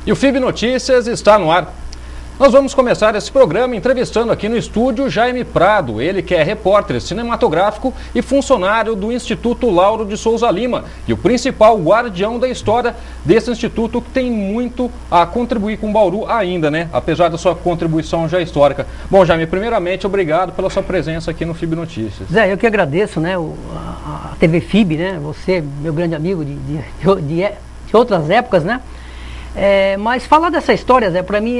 E o FIB Notícias está no ar. Nós vamos começar esse programa entrevistando aqui no estúdio Jaime Prado, ele que é repórter cinematográfico e funcionário do Instituto Lauro de Souza Lima e o principal guardião da história desse instituto, que tem muito a contribuir com Bauru ainda, né? Apesar da sua contribuição já histórica. Bom, Jaime, primeiramente, obrigado pela sua presença aqui no FIB Notícias. Zé, eu que agradeço, né, a TV FIB, né? Você, meu grande amigo de outras épocas, né? Mas falar dessa história, Zé, para mim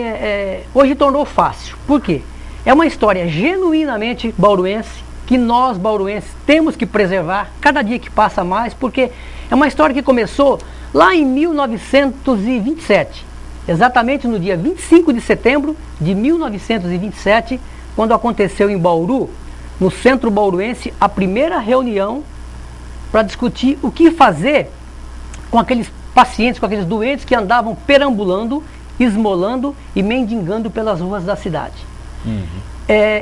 hoje tornou fácil. Por quê? É uma história genuinamente bauruense, que nós bauruenses temos que preservar cada dia que passa mais, porque é uma história que começou lá em 1927, exatamente no dia 25 de setembro de 1927, quando aconteceu em Bauru, no Centro Bauruense, a primeira reunião para discutir o que fazer com aqueles pacientes, com aqueles doentes que andavam perambulando, esmolando e mendigando pelas ruas da cidade.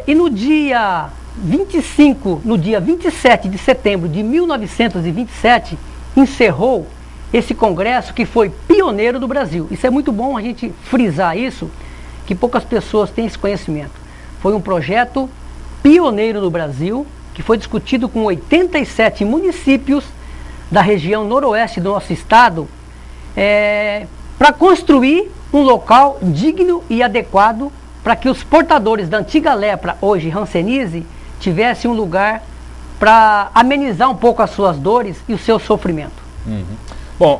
E no dia 27 de setembro de 1927, encerrou esse congresso que foi pioneiro do Brasil. Isso é muito bom a gente frisar isso, que poucas pessoas têm esse conhecimento. Foi um projeto pioneiro no Brasil, que foi discutido com 87 municípios da região noroeste do nosso estado, para construir um local digno e adequado para que os portadores da antiga lepra, hoje hanseníase, tivessem um lugar para amenizar um pouco as suas dores e o seu sofrimento. Bom,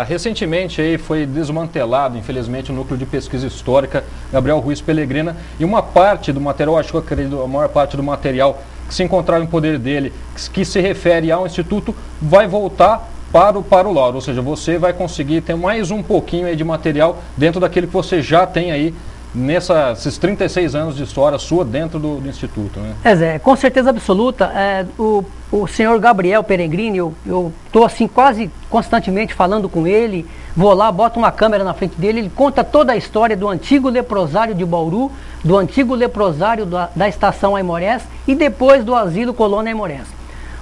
recentemente aí foi desmantelado, infelizmente, o núcleo de pesquisa histórica Gabriel Ruiz Pellegrina, e uma parte do material, acho que eu acredito, a maior parte do material que se encontrava em poder dele, que se refere ao Instituto, vai voltar para o Lauro, ou seja, você vai conseguir ter mais um pouquinho aí de material dentro daquele que você já tem aí nesses 36 anos de história sua dentro do Instituto, né? Zé, com certeza absoluta. O senhor Gabriel Pellegrini, eu estou assim quase constantemente falando com ele, vou lá, boto uma câmera na frente dele, ele conta toda a história do antigo leprosário de Bauru, do antigo leprosário da Estação Aimorés e depois do Asilo Colônia Aimorés.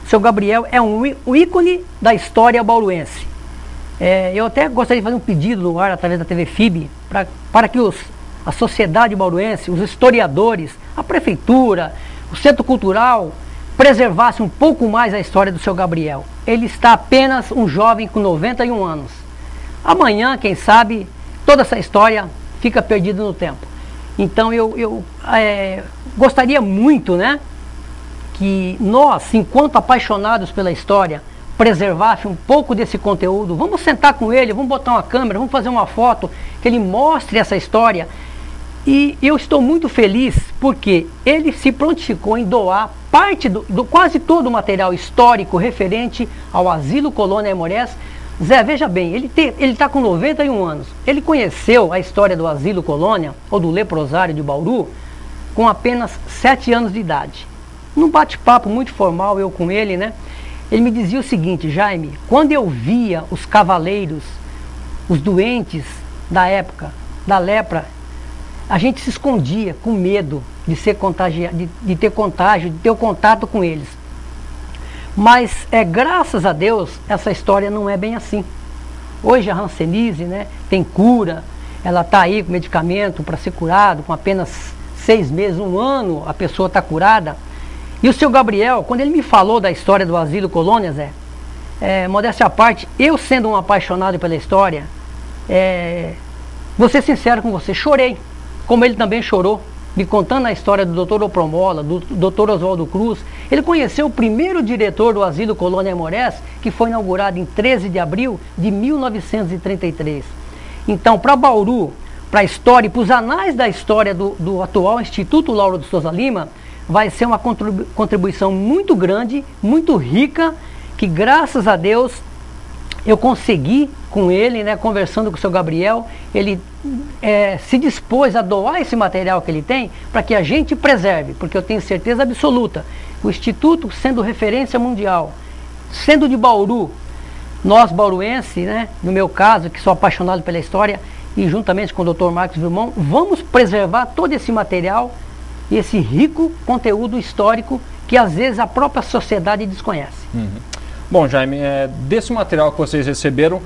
O seu Gabriel é um ícone da história bauruense. Eu até gostaria de fazer um pedido no ar, através da TV FIB, para que a sociedade bauruense, os historiadores, a prefeitura, o centro cultural, preservasse um pouco mais a história do seu Gabriel. Ele está apenas um jovem com 91 anos. Amanhã, quem sabe, toda essa história fica perdida no tempo. Então eu gostaria muito, né, que nós, enquanto apaixonados pela história, preservasse um pouco desse conteúdo. Vamos sentar com ele, vamos botar uma câmera, vamos fazer uma foto, que ele mostre essa história. E eu estou muito feliz porque ele se prontificou em doar parte quase todo o material histórico referente ao Asilo Colônia Aimorés. Zé, veja bem, ele está com 91 anos. Ele conheceu a história do Asilo Colônia, ou do leprosário de Bauru, com apenas 7 anos de idade. Num bate-papo muito formal, eu com ele, né? Ele me dizia o seguinte: Jaime, quando eu via os cavaleiros, os doentes da época, da lepra, a gente se escondia com medo de ser contagiado, de ter contágio, de ter o contato com eles. Mas, graças a Deus, essa história não é bem assim. Hoje a hanseníase, né, tem cura, ela está aí com medicamento para ser curado, com apenas 6 meses, 1 ano, a pessoa está curada. E o seu Gabriel, quando ele me falou da história do Asilo Colônia, Zé, modéstia à parte, eu sendo um apaixonado pela história, vou ser sincero com você, chorei, como ele também chorou, me contando a história do Dr. Opromola, do Dr. Oswaldo Cruz. Ele conheceu o primeiro diretor do Asilo Colônia Aimorés, que foi inaugurado em 13 de abril de 1933. Então, para Bauru, para a história e para os anais da história do atual Instituto Lauro de Souza Lima, vai ser uma contribuição muito grande, muito rica, que graças a Deus eu consegui com ele, né, conversando com o seu Gabriel, ele se dispôs a doar esse material que ele tem para que a gente preserve, porque eu tenho certeza absoluta, o Instituto sendo referência mundial, sendo de Bauru, nós bauruenses, né, no meu caso, que sou apaixonado pela história, e juntamente com o Dr. Marcos Vilmão, vamos preservar todo esse material e esse rico conteúdo histórico que às vezes a própria sociedade desconhece. Bom, Jaime, desse material que vocês receberam,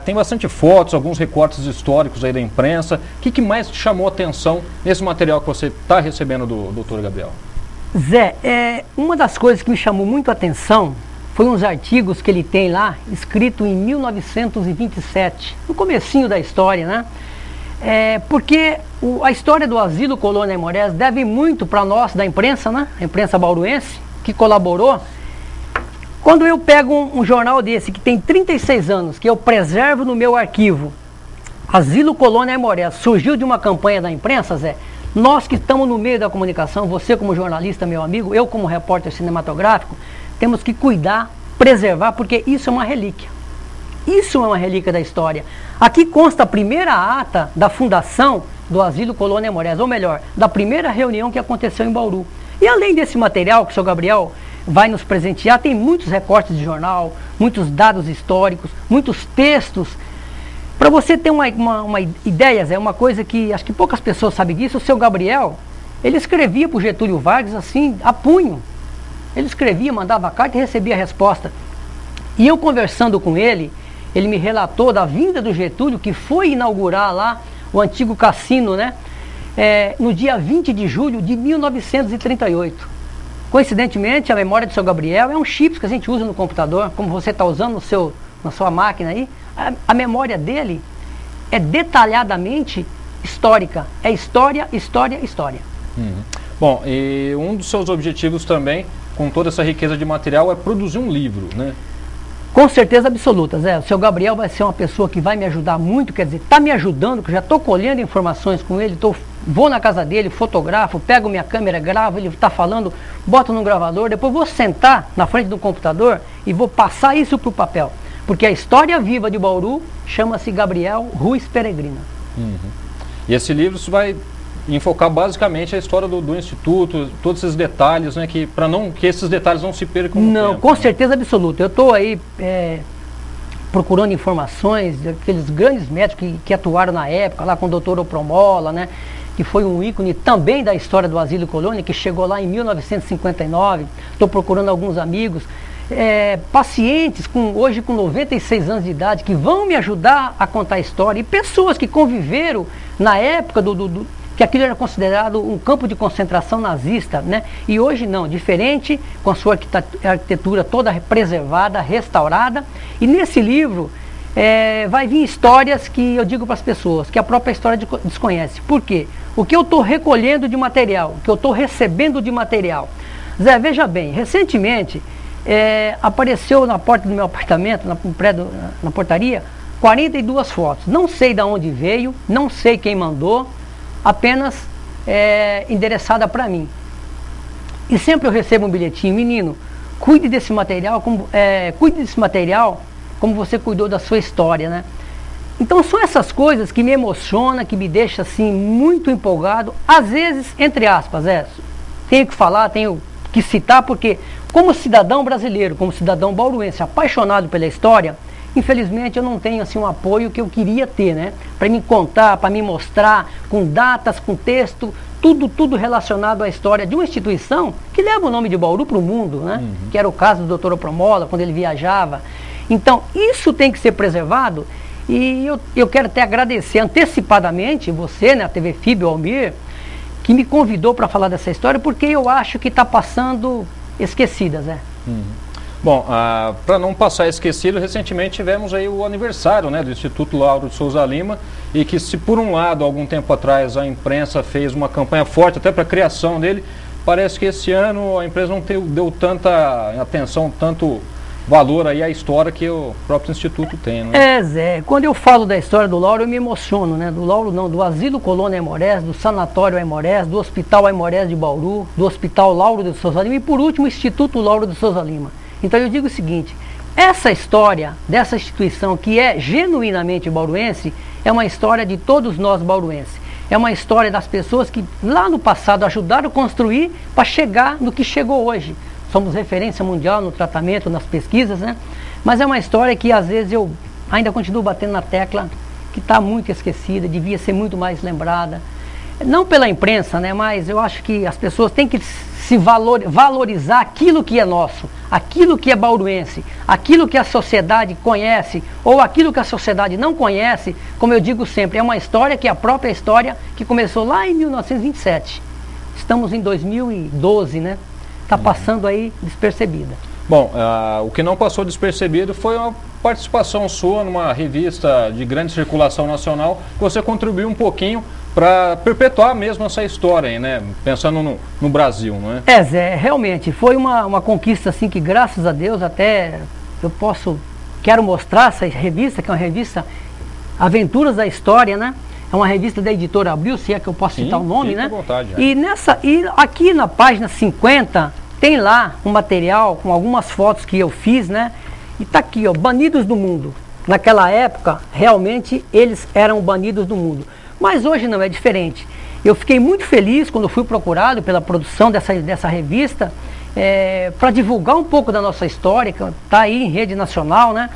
tem bastante fotos, alguns recortes históricos aí da imprensa. O que mais te chamou a atenção nesse material que você está recebendo do Dr. Gabriel? Zé, uma das coisas que me chamou muito a atenção foi uns artigos que ele tem lá, escrito em 1927, no comecinho da história, né? Porque a história do Asilo Colônia Aimorés deve muito para nós da imprensa, né? A imprensa bauruense, que colaborou. Quando eu pego um jornal desse, que tem 36 anos, que eu preservo no meu arquivo, Asilo Colônia Aimorés, surgiu de uma campanha da imprensa, Zé, nós que estamos no meio da comunicação, você como jornalista, meu amigo, eu como repórter cinematográfico, temos que cuidar, preservar, porque isso é uma relíquia. Isso é uma relíquia da história. Aqui consta a primeira ata da fundação do Asilo Colônia Aimorés, ou melhor, da primeira reunião que aconteceu em Bauru. E além desse material que o Sr. Gabriel vai nos presentear, tem muitos recortes de jornal, muitos dados históricos, muitos textos. Para você ter uma ideia, Zé, uma coisa que acho que poucas pessoas sabem disso, o Sr. Gabriel, ele escrevia para o Getúlio Vargas assim, a punho. Ele escrevia, mandava carta e recebia a resposta. E eu conversando com ele, ele me relatou da vinda do Getúlio, que foi inaugurar lá o antigo cassino, né? No dia 20 de julho de 1938. Coincidentemente, a memória do Sr. Gabriel é um chip que a gente usa no computador, como você está usando na sua máquina aí. A memória dele é detalhadamente histórica. É história, história, história. Bom, e um dos seus objetivos também, com toda essa riqueza de material, é produzir um livro, né? Com certeza absoluta, Zé. O Sr. Gabriel vai ser uma pessoa que vai me ajudar muito, quer dizer, está me ajudando, que eu já estou colhendo informações com ele, vou na casa dele, fotografo, pego minha câmera, gravo, ele está falando, boto no gravador, depois vou sentar na frente do computador e vou passar isso para o papel. Porque a história viva de Bauru chama-se Gabriel Ruiz Peregrina. E esse livro vai enfocar basicamente a história do Instituto, todos esses detalhes, né, que esses detalhes não se percam no tempo, com certeza absoluta. Eu estou aí procurando informações daqueles grandes médicos que atuaram na época, lá com o doutor Opromola, né, que foi um ícone também da história do Asilo Colônia, que chegou lá em 1959. Estou procurando alguns amigos, pacientes hoje com 96 anos de idade, que vão me ajudar a contar a história, e pessoas que conviveram na época que aquilo era considerado um campo de concentração nazista, né? E hoje não, diferente, com a sua arquitetura toda preservada, restaurada. E nesse livro vai vir histórias que eu digo para as pessoas, que a própria história desconhece. Por quê? O que eu estou recolhendo de material, o que eu estou recebendo de material. Zé, veja bem, recentemente apareceu na porta do meu apartamento, na portaria, 42 fotos. Não sei de onde veio, não sei quem mandou, apenas endereçada para mim. E sempre eu recebo um bilhetinho: menino, cuide desse material como você cuidou da sua história, né? Então são essas coisas que me emocionam, que me deixam assim muito empolgado. Às vezes, entre aspas, tenho que falar, tenho que citar, porque como cidadão brasileiro, como cidadão bauruense, apaixonado pela história, infelizmente eu não tenho assim um apoio que eu queria ter, né? Para me contar, para me mostrar, com datas, com texto, tudo relacionado à história de uma instituição que leva o nome de Bauru para o mundo, né? Que era o caso do Dr. Opromola, quando ele viajava. Então, isso tem que ser preservado, e eu quero até agradecer antecipadamente você, né, a TV FIB, o Almir, que me convidou para falar dessa história, porque eu acho que está passando esquecida, Zé. Bom, para não passar esquecido, recentemente tivemos aí o aniversário, né, do Instituto Lauro de Souza Lima, e que, se por um lado, algum tempo atrás, a imprensa fez uma campanha forte até para a criação dele, parece que esse ano a empresa não deu tanta atenção, tanto valor aí à história que o próprio Instituto tem, né? Zé, quando eu falo da história do Lauro, eu me emociono, né? Do Lauro não, do Asilo Colônia Aimorés, do Sanatório Aimorés, do Hospital Aimorés de Bauru, do Hospital Lauro de Souza Lima e, por último, o Instituto Lauro de Souza Lima. Então eu digo o seguinte: essa história dessa instituição, que é genuinamente bauruense, é uma história de todos nós bauruenses. É uma história das pessoas que lá no passado ajudaram a construir para chegar no que chegou hoje. Somos referência mundial no tratamento, nas pesquisas, né? Mas é uma história que às vezes eu ainda continuo batendo na tecla, que está muito esquecida, devia ser muito mais lembrada. Não pela imprensa, né? Mas eu acho que as pessoas têm que se valorizar aquilo que é nosso, aquilo que é bauruense, aquilo que a sociedade conhece ou aquilo que a sociedade não conhece. Como eu digo sempre, é uma história que é a própria história que começou lá em 1927. Estamos em 2012, né? Está passando aí despercebida. Bom, o que não passou despercebido foi uma participação sua numa revista de grande circulação nacional, que você contribuiu um pouquinho para perpetuar mesmo essa história aí, né? Pensando no Brasil, não é? É, Zé, realmente, foi uma conquista assim que, graças a Deus, até quero mostrar essa revista, que é uma revista Aventuras da História, né? É uma revista da editora Abril, se é que eu posso citar o nome, né? À vontade, E aqui na página 50 tem lá um material com algumas fotos que eu fiz, né? E tá aqui, ó, banidos do mundo. Naquela época, realmente, eles eram banidos do mundo. Mas hoje não é diferente. Eu fiquei muito feliz quando fui procurado pela produção dessa revista para divulgar um pouco da nossa história, que está aí em rede nacional, né?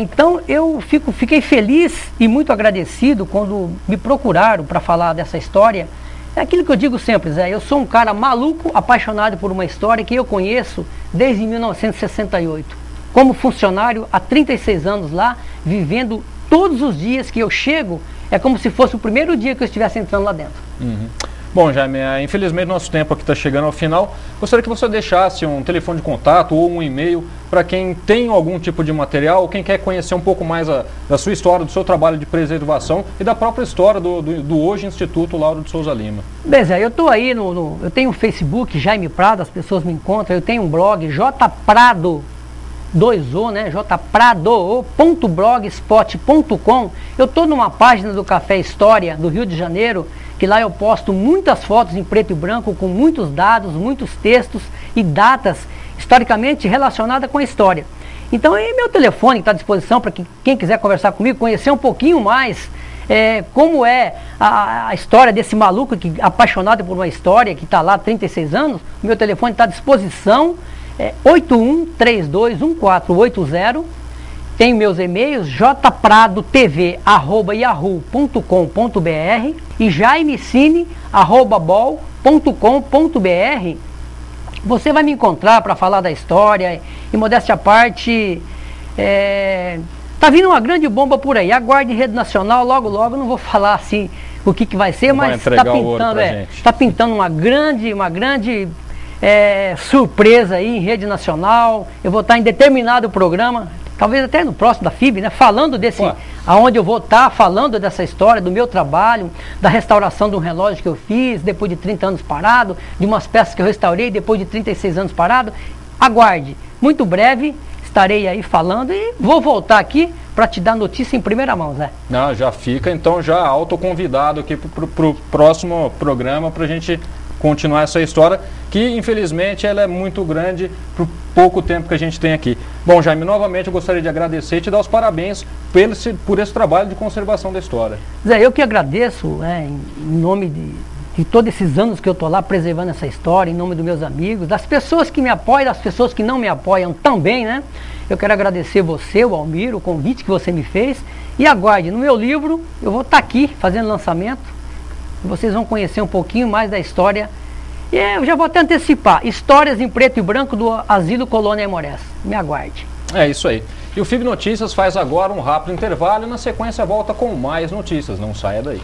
Então eu fiquei feliz e muito agradecido quando me procuraram para falar dessa história. É aquilo que eu digo sempre, Zé, eu sou um cara maluco, apaixonado por uma história que eu conheço desde 1968. Como funcionário há 36 anos lá, vivendo todos os dias que eu chego, é como se fosse o primeiro dia que eu estivesse entrando lá dentro. Uhum. Bom, Jaime, infelizmente nosso tempo aqui está chegando ao final. Gostaria que você deixasse um telefone de contato ou um e-mail para quem tem algum tipo de material ou quem quer conhecer um pouco mais da sua história, do seu trabalho de preservação e da própria história do hoje Instituto Lauro de Souza Lima. Beleza, eu estou aí, eu tenho um Facebook, Jaime Prado, as pessoas me encontram, eu tenho um blog, jprado, 2O, né? jprado.blogspot.com. Eu estou numa página do Café História do Rio de Janeiro, que lá eu posto muitas fotos em preto e branco, com muitos dados, muitos textos e datas historicamente relacionadas com a história. Então, aí meu telefone está à disposição para quem quiser conversar comigo, conhecer um pouquinho mais como é a história desse maluco apaixonado por uma história que está lá há 36 anos. O meu telefone está à disposição, 81321480. Tem meus e-mails, jpradotv@yahoo.com.br e jaimecine@bol.com.br. Você vai me encontrar para falar da história e, modéstia à parte, tá vindo uma grande bomba por aí. Aguarde em rede nacional, logo logo, não vou falar assim o que vai ser, mas está pintando uma grande surpresa aí em rede nacional. Eu vou estar em determinado programa, talvez até no próximo da FIB, né, falando aonde eu vou estar falando dessa história, do meu trabalho, da restauração de um relógio que eu fiz depois de 30 anos parado, de umas peças que eu restaurei depois de 36 anos parado. Aguarde, muito breve estarei aí falando e vou voltar aqui para te dar notícia em primeira mão, Zé. Não, já fica então já autoconvidado aqui para o próximo programa para a gente continuar essa história, que infelizmente ela é muito grande para o pouco tempo que a gente tem aqui. Bom, Jaime, novamente eu gostaria de agradecer e te dar os parabéns por esse trabalho de conservação da história. Zé, eu que agradeço, em nome de todos esses anos que eu estou lá preservando essa história, em nome dos meus amigos, das pessoas que me apoiam, das pessoas que não me apoiam também, né? Eu quero agradecer você, o Almir, o convite que você me fez, e aguarde, no meu livro eu vou estar aqui fazendo lançamento. Vocês vão conhecer um pouquinho mais da história. E eu já vou até antecipar. Histórias em preto e branco do Asilo Colônia Aimorés. Me aguarde. É isso aí. E o FIB Notícias faz agora um rápido intervalo e na sequência volta com mais notícias. Não saia daí.